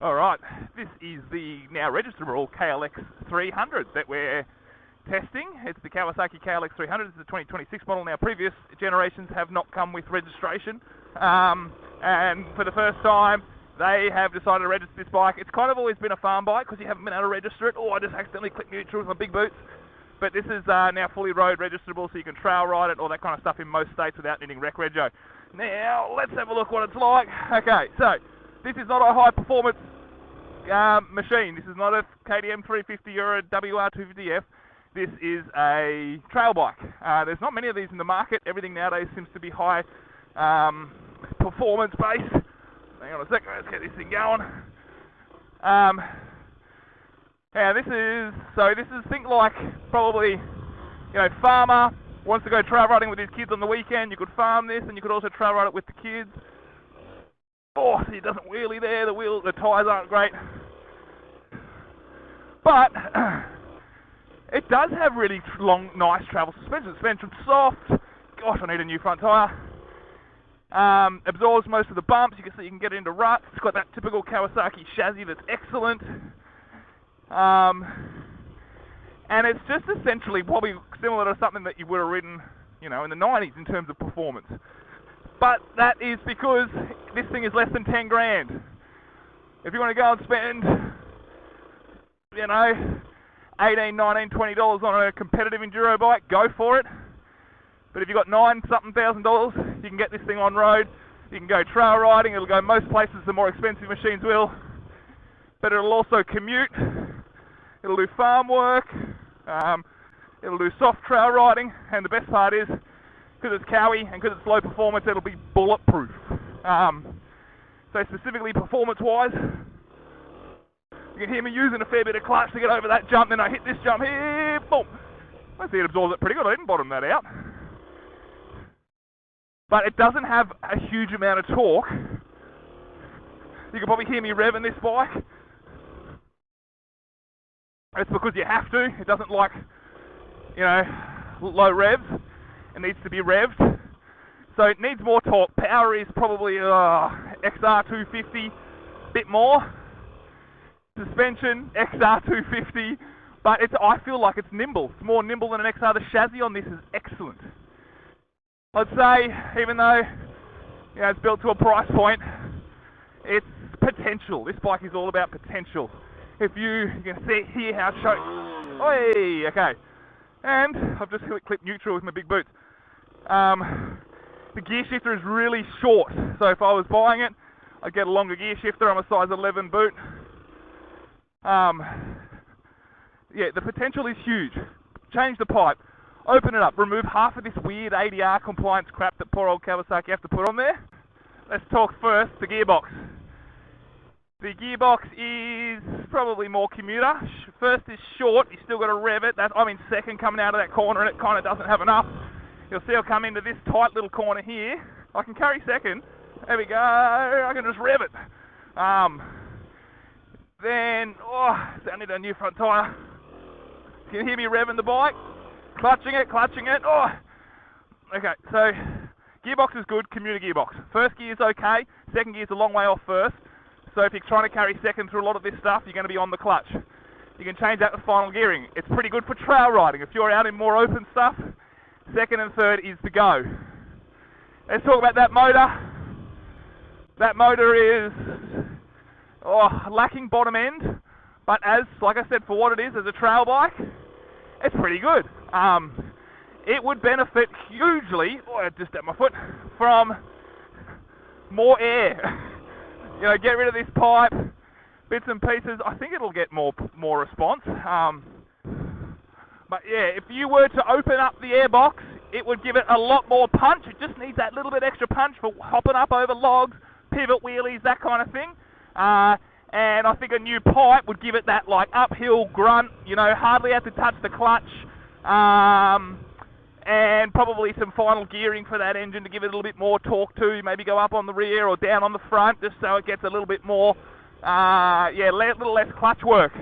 Alright, this is the now registerable KLX300 that we're testing. It's the Kawasaki KLX300. It's the 2026 model. Now, previous generations have not come with registration, and for the first time they have decided to register this bike. It's kind of always been a farm bike because you haven't been able to register it. I just accidentally clicked neutral with my big boots. But this is now fully road registerable, so you can trail ride it, all that kind of stuff in most states without needing rec rego. Now, let's have a look what it's like. Okay, so this is not a high performance machine. This is not a KTM 350 or a WR 250F. This is a trail bike. There's not many of these in the market. Everything nowadays seems to be high performance based. Hang on a second, let's get this thing going. Yeah, this is think like probably, farmer wants to go trail riding with his kids on the weekend. You could farm this, and you could also trail ride it with the kids. Oh, see, it doesn't wheelie there. The tyres aren't great, but it does have really long, nice travel suspension. Suspension's soft. Gosh, I need a new front tyre. Absorbs most of the bumps. You can see you can get into ruts. It's got that typical Kawasaki chassis that's excellent. And it's just essentially probably similar to something that you would have ridden, in the 90s in terms of performance. But that is because this thing is less than 10 grand. If you want to go and spend, $18, $19, $20 on a competitive enduro bike, go for it. But if you've got $9-something thousand, you can get this thing on road. You can go trail riding. It'll go most places the more expensive machines will. But it'll also commute. It'll do farm work. It'll do soft trail riding. And the best part is, because it's Cowie and because it's low performance, it'll be bulletproof. So specifically performance-wise, you can hear me using a fair bit of clutch to get over that jump. Then I hit this jump here, boom. I see it absorbs it pretty good. I didn't bottom that out. But it doesn't have a huge amount of torque. You can probably hear me revving this bike. It's because you have to. It doesn't like, low revs. It needs to be revved. So it needs more torque. Power is probably XR250, bit more. Suspension, XR250. But I feel like it's nimble. It's more nimble than an XR. The chassis on this is excellent. I'd say, even though it's built to a price point, it's potential. This bike is all about potential. If you can hear how it shows. Oi, okay. And I've just clipped neutral with my big boots. The gear shifter is really short, so if I was buying it, I'd get a longer gear shifter. I'm a size 11 boot. Yeah, the potential is huge. Change the pipe. Open it up. Remove half of this weird ADR compliance crap that poor old Kawasaki have to put on there. Let's talk first the gearbox. The gearbox is probably more commuter. First is short. You still got to rev it. I'm in second coming out of that corner, and it kind of doesn't have enough. You'll see I'll come into this tight little corner here. I can carry second. There we go. I can just rev it. Then, I need a new front tyre. You can hear me revving the bike. Clutching it. Okay, so gearbox is good, commuter gearbox. First gear is okay, second gear is a long way off first. So if you're trying to carry second through a lot of this stuff, you're going to be on the clutch. You can change that with final gearing. It's pretty good for trail riding. If you're out in more open stuff, second and third is the go. Let's talk about that motor. That motor is lacking bottom end, but like I said, for what it is as a trail bike, it's pretty good. It would benefit hugely, I just at my foot, from more air. Get rid of this pipe, bits and pieces. I think it'll get more response. But yeah, if you were to open up the airbox, it would give it a lot more punch. It just needs that little bit extra punch for hopping up over logs, pivot wheelies, that kind of thing. And I think a new pipe would give it that uphill grunt, hardly have to touch the clutch, and probably some final gearing for that engine to give it a little bit more torque too. Maybe go up on the rear or down on the front, just so it gets a little bit more, a little less clutch work.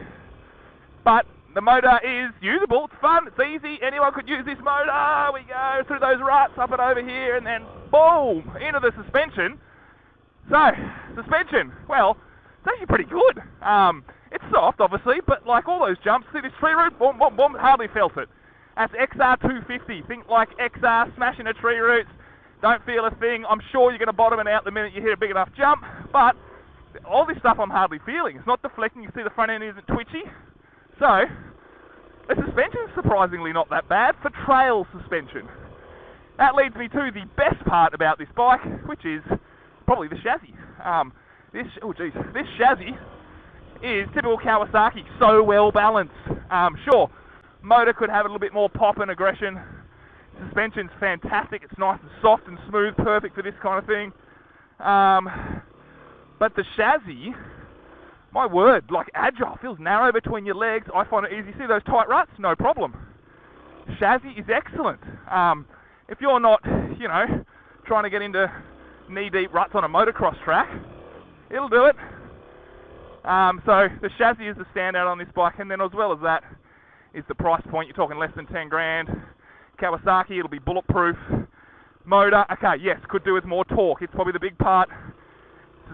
But the motor is usable, it's fun, it's easy, anyone could use this motor. We go through those ruts, up and over here, and then boom, into the suspension. So, suspension, well, It's actually pretty good. It's soft, obviously, but like all those jumps, see this tree root, boom, boom, boom, hardly felt it. That's XR250. Think like XR smashing the tree roots. Don't feel a thing. I'm sure you're going to bottom it out the minute you hit a big enough jump, but all this stuff I'm hardly feeling. It's not deflecting. You see the front end isn't twitchy. So, the suspension's surprisingly not that bad for trail suspension. That leads me to the best part about this bike, which is probably the chassis. This chassis is typical Kawasaki, so well balanced. Sure, motor could have a little bit more pop and aggression. Suspension's fantastic. It's nice and soft and smooth, perfect for this kind of thing. But the chassis, my word, like agile, feels narrow between your legs. I find it easy. See those tight ruts? No problem. Chassis is excellent. If you're not, you know, trying to get into knee-deep ruts on a motocross track, it'll do it. So the chassis is the standout on this bike, and then as well as that is the price point. You're talking less than 10 grand. Kawasaki, it'll be bulletproof. Motor, okay, yes, could do with more torque. It's probably the big part.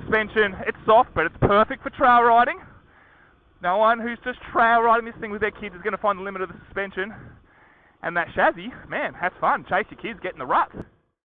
Suspension, it's soft, but it's perfect for trail riding. No one who's just trail riding this thing with their kids is going to find the limit of the suspension. And that chassis, man, that's fun. Chase your kids, get in the rut.